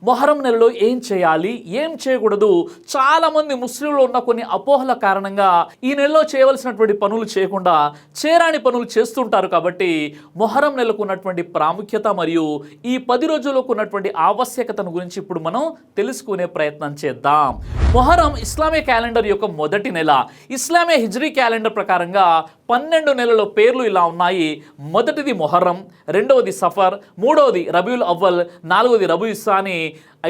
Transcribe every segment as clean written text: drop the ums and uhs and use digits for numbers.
మొహరం నెలలో ఏం చేయాలి, ఏం చేయకూడదు, చాలామంది ముస్లింలు ఉన్న కొన్ని అపోహల కారణంగా ఈ నెలలో చేయవలసినటువంటి పనులు చేయకుండా చేరాని పనులు చేస్తుంటారు. కాబట్టి మొహరం నెలకు ఉన్నటువంటి ప్రాముఖ్యత మరియు ఈ 10 రోజులకు ఉన్నటువంటి ఆవశ్యకతను గురించి ఇప్పుడు మనం తెలుసుకునే ప్రయత్నం చేద్దాం. మొహరం ఇస్లామీ క్యాలెండర్ యొక్క మొదటి నెల. ఇస్లామీ హిజ్రీ క్యాలెండర్ ప్రకారంగా 12 నెలల పేర్లు ఇలా ఉన్నాయి. మొదటిది మొహరం, రెండవది సఫర్, మూడవది రబీయుల్ అవ్వల్, నాలుగవది రబీయుల్ సాని,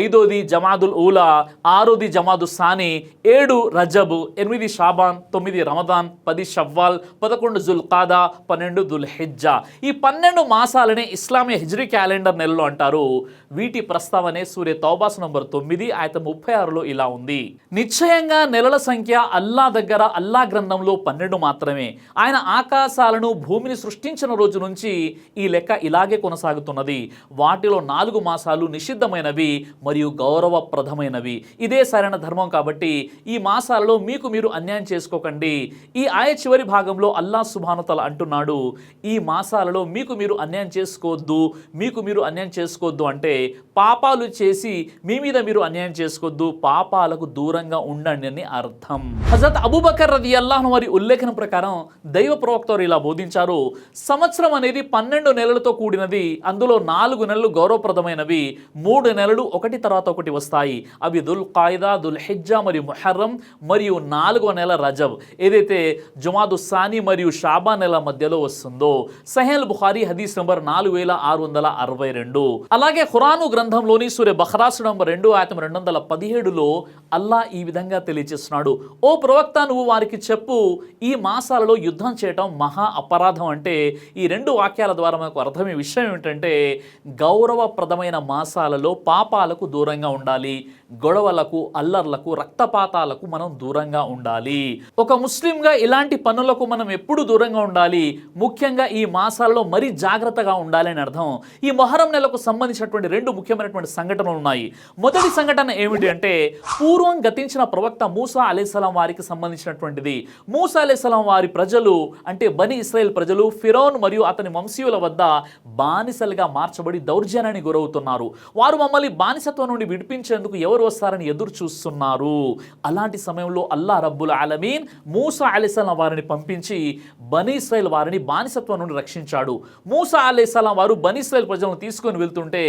ఐదోది జమాదుల్ ఊలా, ఆరోది జమాదు సాని, 7 రజబ్, 8 షాబాన్, 9 రమదాన్, 10 షవ్వాల్, 11 జుల్ఖాదా, 12 దుల్హిజ్జా. ఈ 12 మాసాలనే ఇస్లామీ హిజ్రీ క్యాలెండర్ నెలలు అంటారు. వీటి ప్రస్తావనే సూర్య తౌబాస్ నంబర్ 9 ఆయత 36లో ఇలా ఉంది. నిశ్చయంగా నెలల సంఖ్య అల్లా దగ్గర అల్లా గ్రంథంలో 12 మాత్రమే. ఆయన ఆకాశాలను భూమిని సృష్టించిన రోజు నుంచి ఈ లెక్క ఇలాగే కొనసాగుతున్నది. వాటిలో 4 మాసాలు నిషిద్ధమైనవి మరియు గౌరవప్రదమైనవి. ఇదే సరైన ధర్మం. కాబట్టి ఈ మాసాలలో మీకు మీరు అన్యాయం చేసుకోకండి. ఈ ఆయత చివరి భాగంలో అల్లాహ్ సుబ్హానహు తఆలా అంటున్నాడు, ఈ మాసాలలో మీకు మీరు అన్యాయం చేసుకోవద్దు. మీకు మీరు అన్యాయం చేసుకోవద్దు అంటే పాపాలు చేసి మీ మీద మీరు అన్యాయం చేసుకోవద్దు, పాపాలకు దూరంగా ఉండండి అని అర్థం. హజరత్ అబూబకర్ రదియల్లాహు అన్హు వారి ఉల్లేఖనం ప్రకారం దైవ ప్రవక్త ఇలా బోధించారు, సంవత్సరం అనేది 12 నెలలతో కూడినది. అందులో 4 నెలలు గౌరవప్రదమైనవి, 3 నెలలు ఒకటి తర్వాత ఒకటి వస్తాయి. అవి దుల్ ఖాయిదా, దుల్ హిజ్జా మరియు ముహర్రం, మరియు 4వ నెల రజబ్ ఏదైతే జుమాదు సాని మరియు షాబా నెల మధ్యలో వస్తుందో. సహీహ్ బుఖారీ హదీస్ నంబర్ 4662. అలాగే ఖురాను గ్రంథంలోని సూర బఖరాస్ నంబర్ 2 ఆయతం 217లో అల్లాహ్ ఈ విధంగా తెలియజేస్తున్నాడు, ఓ ప్రవక్త నువ్వు వారికి చెప్పు, ఈ మాసాలలో యుద్ధం చేయటం మహా అపరాధం. అంటే ఈ 2 వాక్యాల ద్వారా మనకు అర్థమయ్యే విషయం ఏమిటంటే గౌరవప్రదమైన మాసాలలో పాపాలకు దూరంగా ఉండాలి, గొడవలకు, అల్లర్లకు, రక్తపాతాలకు మనం దూరంగా ఉండాలి. ఒక ముస్లింగా ఇలాంటి పనులకు మనం ఎప్పుడు దూరంగా ఉండాలి. ముఖ్యంగా ఈ మాసాల్లో మరీ జాగ్రత్తగా ఉండాలి అని అర్థం. ఈ మొహరం నెలకు సంబంధించినటువంటి 2 ముఖ్యమైనటువంటి సంఘటనలు ఉన్నాయి. మొదటి సంఘటన ఏమిటి అంటే పూర్వం గతించిన ప్రవక్త మూసా అలైహిస్సలాం వారికి సంబంధించినటువంటిది. మూసా అలైహిస్సలాం వారి ప్రజలు అంటే బనీ ఇస్రాయేల్ ప్రజలు ఫిరౌన్ మరియు అతని వంశీయుల వద్ద బానిసలుగా మార్చబడి దౌర్జన్యానికి గురవుతున్నారు. వారు మమ్మల్ని బానిసత్వం నుండి విడిపించేందుకు ఎవరు వస్తారని ఎదురు చూస్తున్నారు. అలాంటి సమయంలో అల్లాహ్ రబ్బుల్ ఆలమీన్ మూసా అలైహిస్సలాం వారిని పంపించి బనీ ఇస్రాయేల్ వారిని బానిసత్వం నుండి రక్షించాడు. మూసా అలైహిస్సలాం వారు బనీ ఇస్రాయేల్ ప్రజలను తీసుకొని వెళ్తుంటే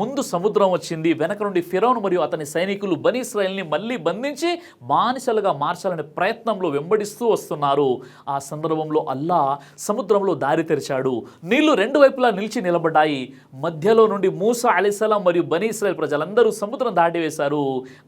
ముందు సముద్రం వచ్చింది. వెనక నుండి ఫిరౌన్ మరియు అతని సైనికులు బనీ ఇస్రాయేల్ని మళ్ళీ బంధించి బానిసలుగా మార్చాలనే ప్రయత్నంలో వెంబడిస్తూ వస్తున్నారు. ఆ సందర్భంలో అల్లాహ్ సముద్రంలో దారి తెరిచాడు. నీళ్లు 2 వైపులా నిలిచి నిలబడ్డాయి. మధ్యలో నుండి మూసా అలైహిస్సలాం మరియు బనీ ఇస్రాయేల్ ప్రజలందరూ సముద్రం దాటివేశారు.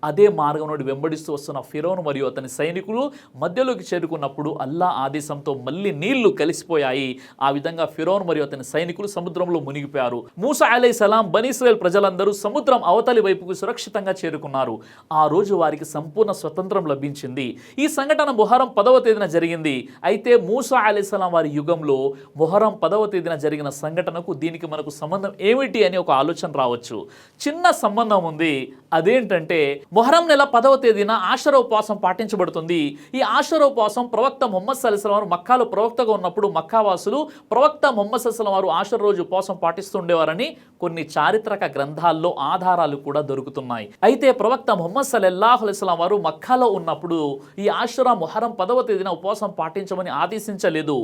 అదే మార్గం నుండి వెంబడిస్తూ వస్తున్న ఫిరౌన్ మరియు అతని సైనికులు మధ్యలోకి చేరుకున్నప్పుడు అల్లాహ్ ఆదేశంతో మళ్ళీ నీళ్లు కలిసిపోయాయి. ఆ విధంగా ఫిరౌన్ మరియు అతని సైనికులు సముద్రంలో మునిగిపోయారు. మూసా అలైహిస్సలాం బనీ ఇస్రాయేల్ ప్రజలందరూ సముద్రం అవతలి వైపుకు సురక్షితంగా చేరుకున్నారు. ఆ రోజు వారికి సంపూర్ణ స్వతంత్రం లభించింది. ఈ సంఘటన మొహరం 10వ తేదీన జరిగింది. అయితే మూసా అలైహిస్సలాం వారి యుగంలో మొహరం 10వ తేదీన జరిగిన సంఘటనకు దీనికి మనకు సంబంధం ఏమిటి అని ఒక ఆలోచన రావచ్చు. చిన్న సంబంధం ఉంది. అదేంటంటే మొహరం నెల 10వ తేదీన ఆషరా ఉపవాసం పాటించబడుతుంది. ఈ ఆషరా ఉపవాసం ప్రవక్త ముహమ్మద్ సల్లల్లాహు అలైహి వసల్లం వారు మక్కాలో ప్రవక్తగా ఉన్నప్పుడు మక్కావాసులు ప్రవక్త ముహమ్మద్ సల్లల్లాహు అలైహి వసల్లం వారు ఆషరా రోజు ఉపవాసం పాటిస్తుండేవారని కొన్ని చారిత్రక గ్రంథాల్లో ఆధారాలు కూడా దొరుకుతున్నాయి. అయితే ప్రవక్త ముహమ్మద్ సల్లల్లాహు అలైహి వసల్లం వారు మక్కాలో ఉన్నప్పుడు ఈ ఆషరా మొహరం 10వ తేదీన ఉపవాసం పాటించమని ఆదేశించలేదు.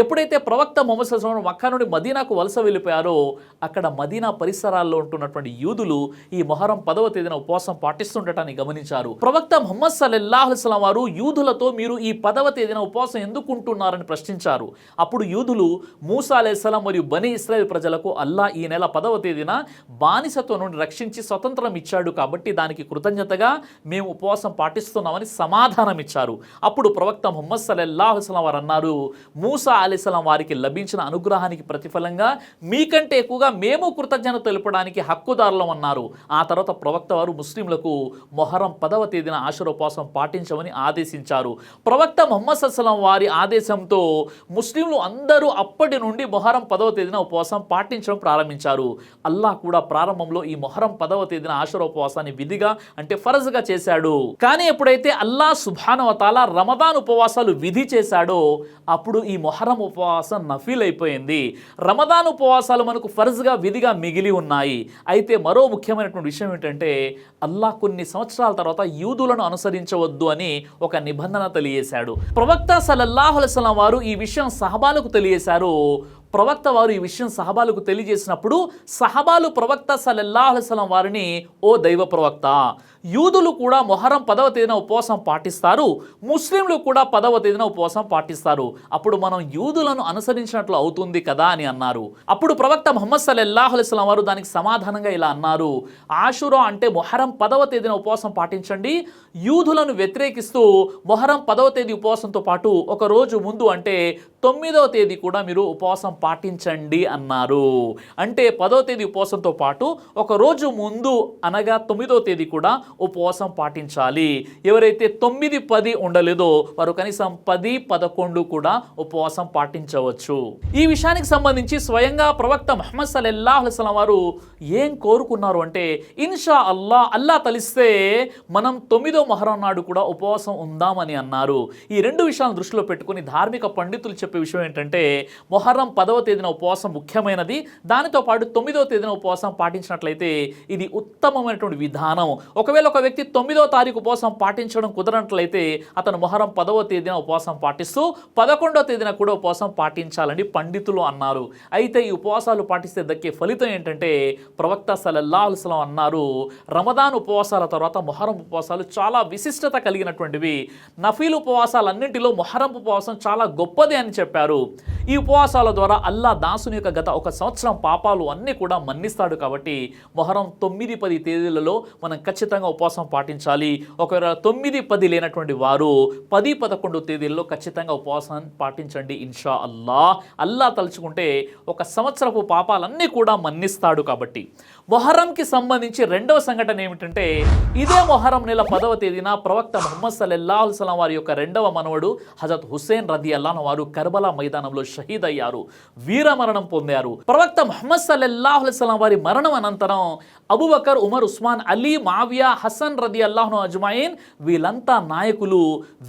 ఎప్పుడైతే ప్రవక్త ముహమ్మద్ సల్లల్లాహు అలైహి వసల్లం మక్కా నుండి మదీనాకు వలస వెళ్ళిపోయారో అక్కడ మదీనా పరిసరాల్లో ఉంటున్నటువంటి యూదులు ఈ మొహరం 10వ తేదీన ఉపవాసం పాటిస్తుండటాన్ని గమనించారు. ప్రవక్త ముహమ్మద్ సల్లల్లాహు అలైహి వసల్లం వారు యూదులతో మీరు ఈ 10వ తేదీన ఉపవాసం ఎందుకు ఉంటున్నారని ప్రశ్నించారు. అప్పుడు యూదులు మూసా అలైహిస్సలాం మరియు బనీ ఇస్రాయేల్ ప్రజలకు అల్లాహ్ ఈ నెల 10వ తేదీన బానిసత్వం నుండి రక్షించి స్వతంత్రం ఇచ్చాడు కాబట్టి దానికి కృతజ్ఞతగా మేము ఉపవాసం పాటిస్తున్నామని సమాధానం ఇచ్చారు. అప్పుడు ప్రవక్త ముహమ్మద్ సల్లల్లాహు అలైహి వసల్లం వారు అన్నారు, మూసా అలైహిస్సలాం వారికి లభించిన అనుగ్రహానికి ప్రతిఫలంగా మీకంటే ఎక్కువగా మేము కృతజ్ఞత తెలుపడానికి హక్కుదారులం అన్నారు. ఆ తర్వాత ప్రవక్త వారు ముస్లింలకు మొహరం 10వ తేదీన ఆషరా ఉపవాసం పాటించమని ఆదేశించారు. ప్రవక్త ముహమ్మద్ సల్లల్లాహు అలైహి వసల్లం వారి ఆదేశంతో ముస్లింలు అందరూ అప్పటి నుండి మొహరం 10వ తేదీన ఉపవాసం పాటించడం ప్రారంభించారు. అల్లాహ్ కూడా ప్రారంభంలో ఈ మొహరం 10వ తేదీన ఆషరా ఉపవాసాన్ని విధిగా అంటే ఫరజ్గా చేశాడు. కానీ ఎప్పుడైతే అల్లాహ్ సుబ్హానహు వ తఆలా రమదాన్ ఉపవాసాలు విధి చేశాడో అప్పుడు ఈ మొహరం ఉపవాసం నఫీల్ అయిపోయింది. రమదాన్ ఉపవాసాలు మనకు ఫరజ్గా విధిగా మిగిలి ఉన్నాయి. అయితే మరో ముఖ్యమైనటువంటి చెప్పినటువంటి విషయం ఏంటంటే అల్లాహ్ కొన్ని సంవత్సరాల తర్వాత యూదులను అనుసరించవద్దు అని ఒక నిబంధన తెలియజేశాడు. ప్రవక్త సల్లల్లాహు అలైహి వసల్లం వారు ఈ విషయం సహబాలకు తెలియజేశారు. ప్రవక్త వారు ఈ విషయం సహబాలకు తెలియజేసినప్పుడు సహబాలు ప్రవక్త సల్లల్లాహు అలైహి వసల్లం వారిని, ఓ దైవ ప్రవక్త, యూదులు కూడా మొహరం 10వ తేదీన ఉపవాసం పాటిస్తారు, ముస్లింలు కూడా 10వ తేదీన ఉపవాసం పాటిస్తారు, అప్పుడు మనం యూదులను అనుసరించినట్లు అవుతుంది కదా అని అన్నారు. అప్పుడు ప్రవక్త ముహమ్మద్ సల్లల్లాహు అలైహి వసల్లం వారు దానికి సమాధానంగా ఇలా అన్నారు, ఆషురా అంటే మొహరం 10వ తేదీన ఉపవాసం పాటించండి, యూదులను వ్యతిరేకిస్తూ మొహరం 10వ తేదీ ఉపవాసంతో పాటు ఒక రోజు ముందు అంటే 9వ తేదీ కూడా మీరు ఉపవాసం పాటించండి అన్నారు. అంటే 10వ తేదీ ఉపవాసంతో పాటు ఒక రోజు ముందు అనగా 9వ తేదీ కూడా ఉపవాసం పాటించాలి. ఎవరైతే 9, 10 ఉండలేదో వారు కనీసం 10, 11 కూడా ఉపవాసం పాటించవచ్చు. ఈ విషయానికి సంబంధించి స్వయంగా ప్రవక్త ముహమ్మద్ సల్లల్లాహు అలైహి వసల్లం వారు ఏం కోరుకున్నారు అంటే, ఇన్షా అల్లా తలిస్తే మనం 9వ మొహరం నాడు కూడా ఉపవాసం ఉందామని అన్నారు. ఈ రెండు విషయాలను దృష్టిలో పెట్టుకుని ధార్మిక పండితులు చెప్పే విషయం ఏంటంటే, మొహరం 10వ తేదీన ఉపవాసం ముఖ్యమైనది, దానితో పాటు 9వ తేదీన ఉపవాసం పాటించినట్లయితే ఇది ఉత్తమమైనటువంటి విధానం. ఒకవేళ ఒక వ్యక్తి 9వ తారీఖు ఉపవాసం పాటించడం కుదరనట్లయితే అతను మొహరం 10వ తేదీన ఉపవాసం పాటిస్తూ 11వ తేదీన కూడా ఉపవాసం పాటించాలని పండితులు అన్నారు. అయితే ఈ ఉపవాసాలు పాటిస్తే దక్కే ఫలితం ఏంటంటే, ప్రవక్త సల్లల్లాహు అలైహి వసల్లం అన్నారు, రమదాన్ ఉపవాసాల తర్వాత మొహరం ఉపవాసాలు చాలా విశిష్టత కలిగినటువంటివి, నఫీల్ ఉపవాసాలన్నింటిలో మొహరం ఉపవాసం చాలా గొప్పది అని చెప్పారు. ఈ ఉపవాసాల ద్వారా అల్లా దాసుని యొక్క గత ఒక సంవత్సరం పాపాలు అన్నీ కూడా మన్నిస్తాడు. కాబట్టి మొహరం 9, 10 తేదీలలో మనం ఖచ్చితంగా ఉపవాసం పాటించాలి. ఒకవేళ 9, 10 లేనటువంటి వారు 10, 11 తేదీల్లో ఖచ్చితంగా ఉపవాసం పాటించండి ఇన్షా అల్లా తలుచుకుంటే ఒక సంవత్సరపు పాపాలన్నీ కూడా మన్నిస్తాడు. కాబట్టి మొహరంకి సంబంధించి రెండవ సంఘటన ఏమిటంటే, ఇదే మొహరం నెల 10వ తేదీన ప్రవక్త ముహమ్మద్ సల్లల్లాహు అలైహి వసల్లం వారి యొక్క రెండవ మనవడు హజరత్ హుస్సేన్ రదియల్లాహు అన్హు వారు కర్బలా మైదానంలో షహీద్ అయ్యారు, వీరమరణం పొందారు. ప్రవక్త ముహమ్మద్ సల్లల్లాహు అలైహి వసల్లం వారి మరణం అనంతరం అబూబకర్, ఉమర్, ఉస్మాన్, అలీ, మావియా, హసన్ రదియల్లాహు అన్హు అజ్మాయిన్ వీళ్ళంతా నాయకులు.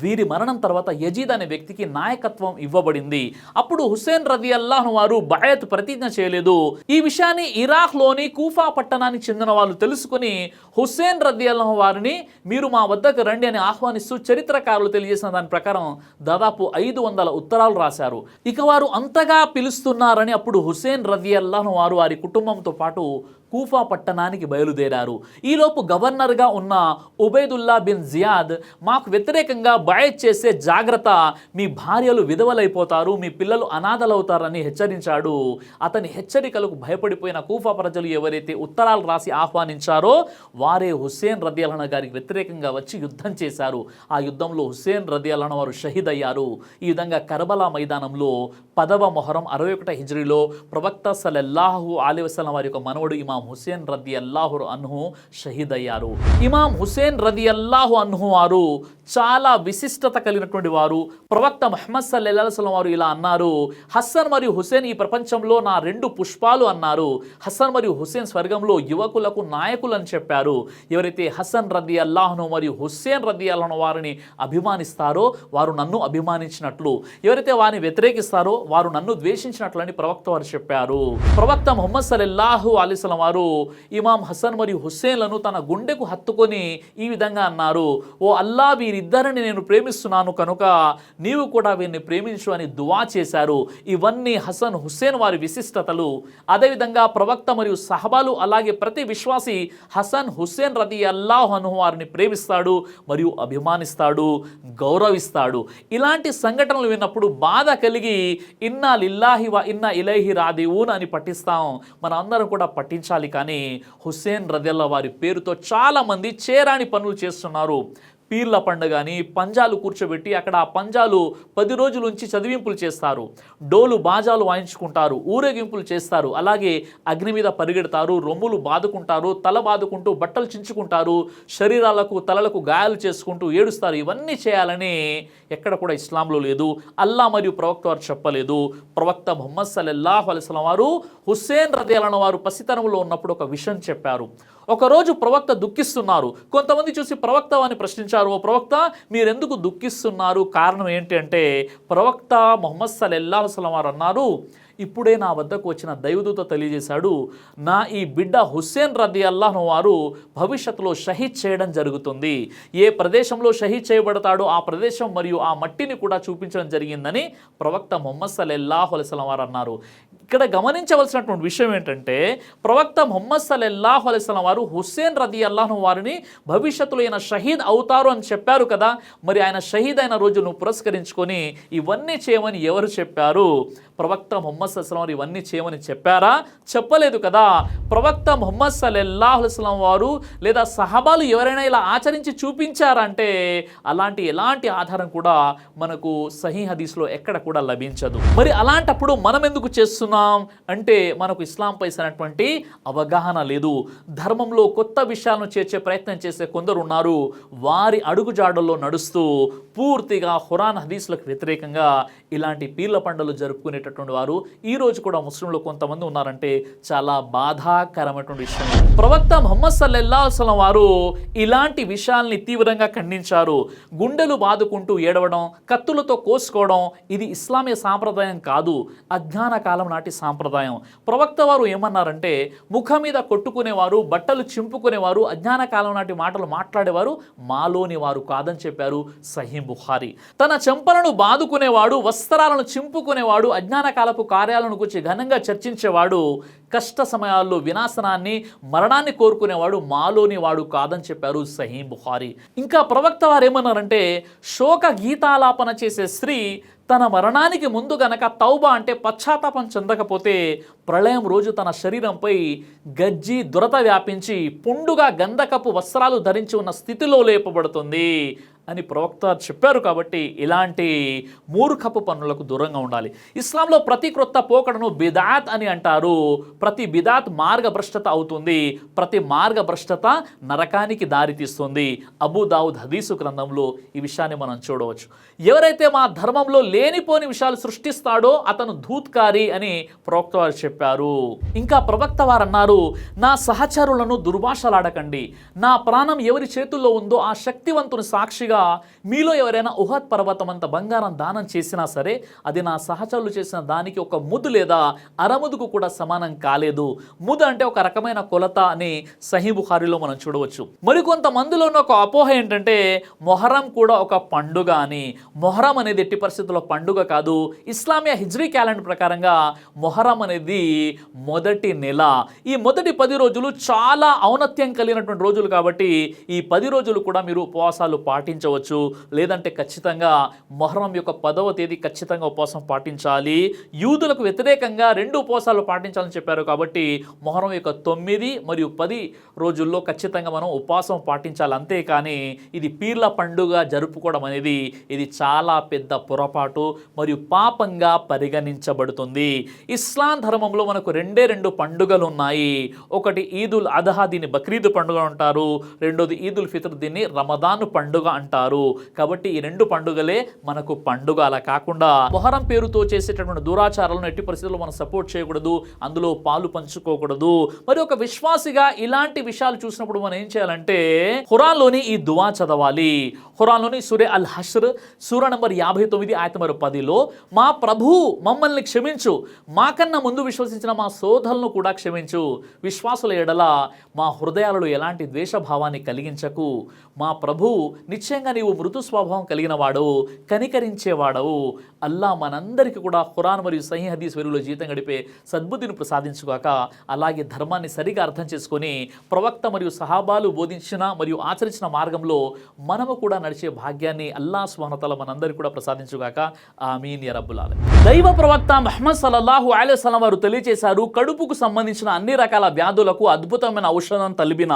వీరి మరణం తర్వాత యజీద్ అనే వ్యక్తికి నాయకత్వం ఇవ్వబడింది. అప్పుడు హుస్సేన్ రదియల్లాహు అన్హు వారు బయత్ ప్రతిజ్ఞ చేయలేదు. ఈ విషయాన్ని ఇరాక్లోని కూఫా పట్టణానికి చెందిన వాళ్ళు తెలుసుకుని హుస్సేన్ రదియల్లాహు అన్హు వారిని మీరు మా వద్దకు రండి అని ఆహ్వానిస్తూ చరిత్రకారులు తెలియజేసిన దాని ప్రకారం దాదాపు 500 ఉత్తరాలు రాశారు. ఇక వారు అంతగా పిలుస్తున్నారని అప్పుడు హుస్సేన్ రదియల్లాహు అన్హు వారు వారి కుటుంబంతో పాటు కూఫా పట్టణానికి బయలుదేరారు. ఈలోపు గవర్నర్గా ఉన్న ఉబైదుల్లా బిన్ జియాద్ మాకు వ్యతిరేకంగా బయత్ చేసే జాగ్రత్త, మీ భార్యలు విధవలైపోతారు, మీ పిల్లలు అనాథలవుతారని హెచ్చరించాడు. అతని హెచ్చరికలకు భయపడిపోయిన కూఫా ప్రజలు ఎవరైతే ఉత్తరాలు రాసి ఆహ్వానించారో వారే హుస్సేన్ రదియల్లాహు అన్హు గారికి వ్యతిరేకంగా వచ్చి యుద్ధం చేశారు. ఆ యుద్ధంలో హుస్సేన్ రదియల్లాహు అన్హు వారు షహీద్ అయ్యారు. ఈ విధంగా కర్బలా మైదానంలో 10వ మొహరం 61 హిజ్రీలో ప్రవక్త సల్లల్లాహు అలైహి వసల్లం వారి యొక్క మనవడు ఇమాం హుస్సేన్ రదియల్లాహు అన్హు షహీద్ అయ్యారు. ఇమాం హుస్సేన్ రదియల్లాహు అన్హు వారు చాలా విశిష్టత కలిగినటువంటి వారు. ప్రవక్త ముహమ్మద్ సల్లల్లాహు అలైహి వసల్లం వారు ఇలా అన్నారు, హసన్ మరియు హుస్సేన్ ఈ ప్రపంచంలో నా 2 పుష్పాలు అన్నారు. హసన్ మరియు హుస్సేన్ స్వర్గంలో యువకులకు నాయకులు అని చెప్పారు. ఎవరైతే హసన్ రదియల్లాహు అన్హు మరియు హుస్సేన్ రదియల్లాహు అన్హు వారిని అభిమానిస్తారో వారు నన్ను అభిమానించినట్లు, ఎవరైతే వారిని వ్యతిరేకిస్తారో వారు నన్ను ద్వేషించినట్లని ప్రవక్త వారు చెప్పారు. ప్రవక్త ముహమ్మద్ సల్లల్లాహు అలైహి వసల్లం వారు ఇమాం హసన్ మరియు హుస్సేన్లను తన గుండెకు హత్తుకొని ఈ విధంగా అన్నారు, ఓ అల్లా, వీరిద్దరిని నేను ప్రేమిస్తున్నాను కనుక నీవు కూడా వీరిని ప్రేమించు అని దువా చేశారు. ఇవన్నీ హసన్ హుస్సేన్ వారి విశిష్టతలు. అదేవిధంగా ప్రవక్త మరియు సహబాలు అలాగే ప్రతి విశ్వాసి హసన్ హుస్సేన్ రదియల్లాహు అన్హు వారిని ప్రేమిస్తాడు మరియు అభిమానిస్తాడు, గౌరవిస్తాడు. ఇలాంటి సంఘటనలు విన్నప్పుడు బాధ కలిగి ఇన్నా లిల్లాహి వ ఇన్నా ఇలైహి రాజిఊన్ అని పఠిస్తాం. మన అందరం కూడా పఠించాలి. కానీ హుస్సేన్ రదియల్లాహు వారి పేరుతో చాలా మంది చేరాని పనులు చేస్తున్నారు. పీర్ల పండుగ అని పంజాలు కూర్చోబెట్టి అక్కడ ఆ పంజాలు 10 రోజుల నుంచి చదివింపులు చేస్తారు, డోలు బాజాలు వాయించుకుంటారు, ఊరేగింపులు చేస్తారు, అలాగే అగ్ని మీద పరిగెడతారు, రొమ్ములు బాదుకుంటారు, తల బాదుకుంటూ బట్టలు చించుకుంటారు, శరీరాలకు తలలకు గాయాలు చేసుకుంటూ ఏడుస్తారు. ఇవన్నీ చేయాలని ఎక్కడ కూడా ఇస్లాంలో లేదు, అల్లా మరియు ప్రవక్త వారు చెప్పలేదు. ప్రవక్త ముహమ్మద్ సల్లల్లాహు అలైహి వసల్లం వారు హుస్సేన్ రదియల్లాహు అన్హు వారు పసితనంలో ఉన్నప్పుడు ఒక విషయం చెప్పారు. ఒకరోజు ప్రవక్త దుఃఖిస్తున్నారు. కొంతమంది చూసి ప్రవక్త అని ప్రశ్నించారు, ఓ ప్రవక్త మీరెందుకు దుఃఖిస్తున్నారు, కారణం ఏంటి అంటే ప్రవక్త ముహమ్మద్ సల్లల్లాహు అలైహి వసల్లం వారు అన్నారు, ఇప్పుడే నా వద్దకు వచ్చిన దైవదూత తెలియజేశాడు, నా ఈ బిడ్డ హుస్సేన్ రదియల్లాహు వారు భవిష్యత్తులో షహీద్ చేయడం జరుగుతుంది. ఏ ప్రదేశంలో షహీద్ చేయబడతాడో ఆ ప్రదేశం మరియు ఆ మట్టిని కూడా చూపించడం జరిగిందని ప్రవక్త ముహమ్మద్ సల్లల్లాహు అలైహి వసల్లం వారు అన్నారు. ఇక్కడ గమనించవలసినటువంటి విషయం ఏంటంటే, ప్రవక్త ముహమ్మద్ సల్లల్లాహు అలైహి వసల్లం వారు హుస్సేన్ రదియల్లాహు వారిని భవిష్యత్తులో ఆయన షహీద్ అవుతారు అని చెప్పారు కదా. మరి ఆయన షహీద్ అయిన రోజును పురస్కరించుకొని ఇవన్నీ చేయమని ఎవరు చెప్పారు? ప్రవక్త ముహమ్మద్ సల్లల్లాహు అలైహి వసల్లం వారు ఇవన్నీ చేయమని చెప్పారా? చెప్పలేదు కదా. ప్రవక్త ముహమ్మద్ సల్లల్లాహు అలైహి వసల్లం వారు లేదా సహాబాలు ఎవరైనా ఇలా ఆచరించి చూపించారంటే అలాంటి ఎలాంటి ఆధారం కూడా మనకు సహీ హదీస్లో ఎక్కడ కూడా లభించదు. మరి అలాంటప్పుడు మనం ఎందుకు చేస్తున్నాం అంటే, మనకు ఇస్లాంపై సరైనటువంటి అవగాహన లేదు. ధర్మంలో కొత్త విషయాలను చేర్చే ప్రయత్నం చేసే కొందరు ఉన్నారు. వారి అడుగుజాడల్లో నడుస్తూ పూర్తిగా ఖురాన్ హదీస్లకు వ్యతిరేకంగా ఇలాంటి పీర్ల పండుగలు జరుపుకునేటటువంటి వారు ఈ రోజు కూడా ముస్లింలు కొంతమంది ఉన్నారంటే చాలా బాధాకరమైనటువంటి విషయం. ప్రవక్త ముహమ్మద్ సల్లల్లాహు అలైహి వసల్లం వారు ఇలాంటి విషయాల్ని తీవ్రంగా ఖండించారు. గుండెలు బాదుకుంటూ ఏడవడం, కత్తులతో కోసుకోవడం ఇది ఇస్లామీయ సాంప్రదాయం కాదు, అజ్ఞాన కాలం నాటి సాంప్రదాయం. ప్రవక్త వారు ఏమన్నారంటే, ముఖం మీద కొట్టుకునేవారు, బట్టలు చింపుకునేవారు, అజ్ఞాన కాలం నాటి మాటలు మాట్లాడేవారు మాలోని వారు కాదని చెప్పారు సహీ బుఖారీ. తన చెంపలను బాదుకునేవాడు, వస్త్రాలను చింపుకునేవాడు, అజ్ఞాన కాలపు కార్యాలను గురించి ఘనంగా చర్చించేవాడు, కష్ట సమయాల్లో వినాశనాన్ని మరణాన్ని కోరుకునేవాడు మాలోని వాడు కాదని చెప్పారు సహీ బుఖారీ. ఇంకా ప్రవక్త వారు ఏమన్నారంటే, శోక గీతాలాపన చేసే స్త్రీ తన మరణానికి ముందు గనక తౌబా అంటే పశ్చాత్తాపం చెందకపోతే ప్రళయం రోజు తన శరీరంపై గజ్జి దురత వ్యాపించి పుండుగా గంధకపు వస్త్రాలు ధరించి ఉన్న స్థితిలో లేపబడుతుంది అని ప్రవక్త చెప్పారు. కాబట్టి ఇలాంటి మూర్ఖపు పనులకు దూరంగా ఉండాలి. ఇస్లాంలో ప్రతి క్రొత్త పోకడను బిదాత్ అని అంటారు. ప్రతి బిదాత్ మార్గభ్రష్టత అవుతుంది. ప్రతి మార్గభ్రష్టత నరకానికి దారితీస్తుంది. అబూ దావుద్ హదీసు గ్రంథంలో ఈ విషయాన్ని మనం చూడవచ్చు. ఎవరైతే మా ధర్మంలో లేనిపోని విషయాలు సృష్టిస్తాడో అతను ధూత్కారి అని ప్రవక్త వారు చెప్పారు. ఇంకా ప్రవక్త వారు అన్నారు, నా సహచరులను దుర్భాషలాడకండి. నా ప్రాణం ఎవరి చేతుల్లో ఉందో ఆ శక్తివంతుని సాక్షిగా మీలో ఎవరైనా ఉహద్ పర్వతం అంత బంగారం దానం చేసినా సరే అది నా సహచరులు చేసిన దానికి ఒక ముద్దు లేదా అరముదుకు కూడా సమానం కాలేదు. ముద్దు అంటే ఒక రకమైన కొలత అని సహీ బుఖారీలో మనం చూడవచ్చు. మరికొంతమందిలో ఉన్న ఒక అపోహ ఏంటంటే, మొహరం కూడా ఒక పండుగ అని. మొహరం అనేది ఎట్టి పరిస్థితుల్లో పండుగ కాదు. ఇస్లామియా హిజ్రీ క్యాలెండర్ ప్రకారంగా మొహరం అనేది మొదటి నెల. ఈ మొదటి 10 రోజులు చాలా ఔన్నత్యం కలిగినటువంటి రోజులు కాబట్టి ఈ 10 రోజులు కూడా మీరు ఉపవాసాలు పాటించవచ్చు. లేదంటే ఖచ్చితంగా మొహరం యొక్క 10వ తేదీ ఖచ్చితంగా ఉపవాసం పాటించాలి. యూదులకు వ్యతిరేకంగా 2 ఉపవాసాలు పాటించాలని చెప్పారు కాబట్టి మొహరం యొక్క 9 మరియు 10 రోజుల్లో ఖచ్చితంగా మనం ఉపవాసం పాటించాలి. అంతేకాని ఇది పీర్ల పండుగ జరుపుకోవడం అనేది ఇది చాలా పెద్ద పొరపాటు మరియు పాపంగా పరిగణించబడుతుంది. ఇస్లాం ధర్మంలో మనకు 2 పండుగలు ఉన్నాయి. ఒకటి ఈదుల్ అదహా, దీన్ని బక్రీద్ పండుగ అంటారు. రెండోది ఈదుల్ ఫిత్ర్, దీన్ని రమదాన్ పండుగ అంటారు. కాబట్టి ఈ 2 పండుగలే మనకు పండుగ. అలా కాకుండా మొహరం పేరుతో చేసేటటువంటి దురాచారాలను ఎట్టి పరిస్థితుల్లో మనం సపోర్ట్ చేయకూడదు, అందులో పాలు పంచుకోకూడదు. మరి ఒక విశ్వాసిగా ఇలాంటి విషయాలు చూసినప్పుడు మనం ఏం చేయాలంటే, ఖురాన్లోని ఈ దువా చదవాలి. ఖురాన్లోని సూరే అల్ హష్ర్ సూర నంబర్ 59 ఆయత నంబర్ 10లో, మా ప్రభు మమ్మల్ని క్షమించు, మాకన్నా ముందు విశ్వసించిన మా సోదరులను కూడా క్షమించు, విశ్వాసుల ఎడల మా హృదయాలలో ఎలాంటి ద్వేషభావాన్ని కలిగించకు, మా ప్రభు నిశ్చయంగా నీవు మృదు స్వభావం కలిగిన వాడు, కనికరించేవాడవు. అల్లా మనందరికీ కూడా ఖురాన్ మరియు సహీ హదీస్ వెలుగులో జీవితం గడిపే సద్బుద్ధిని ప్రసాదించుగాక. అలాగే ధర్మాన్ని సరిగా అర్థం చేసుకొని ప్రవక్త మరియు సహాబాలు బోధించిన మరియు ఆచరించిన మార్గంలో మనము కూడా నడిచే భాగ్యాన్ని అల్లా సుబ్హానహు వ తఆలా మనందరికీ కూడా ప్రసాదించుగాక. ఆమీన్ యా రబ్బుల్ ఆలమీన్. దైవ ప్రవక్త ముహమ్మద్ సల్లల్లాహు అలైహి వసల్లం వారు తెలియజేశారు, కడుపుకు సంబంధించిన అన్ని రకాల వ్యాధులకు అద్భుతమైన ఔషధం తలిబిన.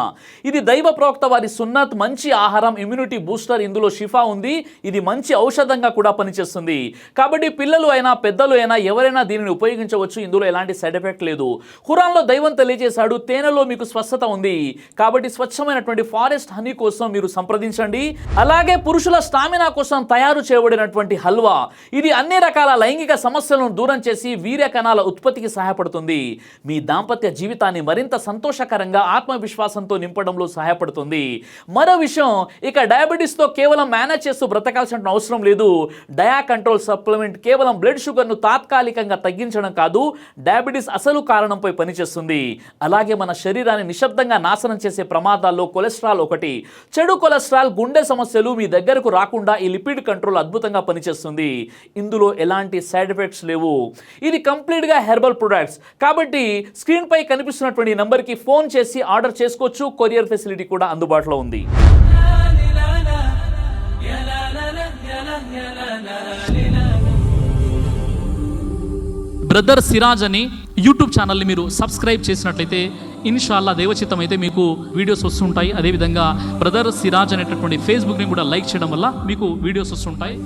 ఇది దైవ ప్రవక్త వారి సున్నత్, మంచి ఆహారం, ఇమ్యూనిటీ బూస్టర్, ఇందులో షిఫా ఉంది. ఇది మంచి ఔషధంగా కూడా పనిచేస్తుంది. కాబట్టి పిల్లలు అయినా పెద్దలు అయినా ఎవరైనా దీనిని ఉపయోగించవచ్చు. ఇందులో ఎలాంటి సైడ్ ఎఫెక్ట్ లేదు. ఖురాన్లో దైవం తెలియజేశాడు, తేనెలో మీకు స్వస్థత ఉంది. కాబట్టి స్వచ్ఛమైనటువంటి ఫారెస్ట్ హనీ కోసం మీరు సంప్రదించండి. అలాగే పురుషుల స్టామినా కోసం తయారు చేయబడినటువంటి హల్వా, ఇది అన్ని రకాల లైంగిక సమస్యలను దూరం చేసి వీర్య కణాల ఉత్పత్తికి సహాయపడుతుంది. మీ దాంపత్య జీవితాన్ని మరింత సంతోషకరంగా ఆత్మవిశ్వాసంతో నింపడంలో సహాయపడుతుంది. మరో విషయం, ఇక డయాబెటీస్తో కేవలం మేనేజ్ చేస్తూ బ్రతకాల్సిన అవసరం లేదు. డయా కంట్రోల్ సప్లిమెంట్ కేవలం బ్లడ్ షుగర్ను తాత్కాలికంగా తగ్గించడం కాదు, డయాబెటీస్ అసలు కారణంపై పనిచేస్తుంది. అలాగే మన శరీరాన్ని నిశ్శబ్దంగా నాశనం చేసే ప్రమాదాల్లో కొలెస్ట్రాల్ ఒకటి. చెడు కొలెస్ట్రాల్, గుండె సమస్యలు మీ దగ్గరకు రాకుండా ఈ లిపిడ్ కంట్రోల్ అద్భుతంగా పనిచేస్తుంది. ఇందులో ఎలాంటి సైడ్ ఎఫెక్ట్స్ లేవు. ఇది కంప్లీట్గా హెర్బల్ ప్రొడక్ట్స్ కాబట్టి స్క్రీన్ పై కనిపిస్తున్నటువంటి నంబర్కి ఫోన్ చేసి ఆర్డర్ చేసుకోవచ్చు. కొరియర్ ఫెసిలిటీ కూడా అందుబాటులో ఉంది. బ్రదర్ సిరాజ్ అని యూట్యూబ్ ఛానల్ని మీరు సబ్స్క్రైబ్ చేసినట్లయితే ఇన్షాల్లా దైవచిత్తం అయితే మీకు వీడియోస్ వస్తుంటాయి. అదేవిధంగా బ్రదర్ సిరాజ్ అనేటటువంటి ఫేస్బుక్ని కూడా లైక్ చేయడం వల్ల మీకు వీడియోస్ వస్తుంటాయి.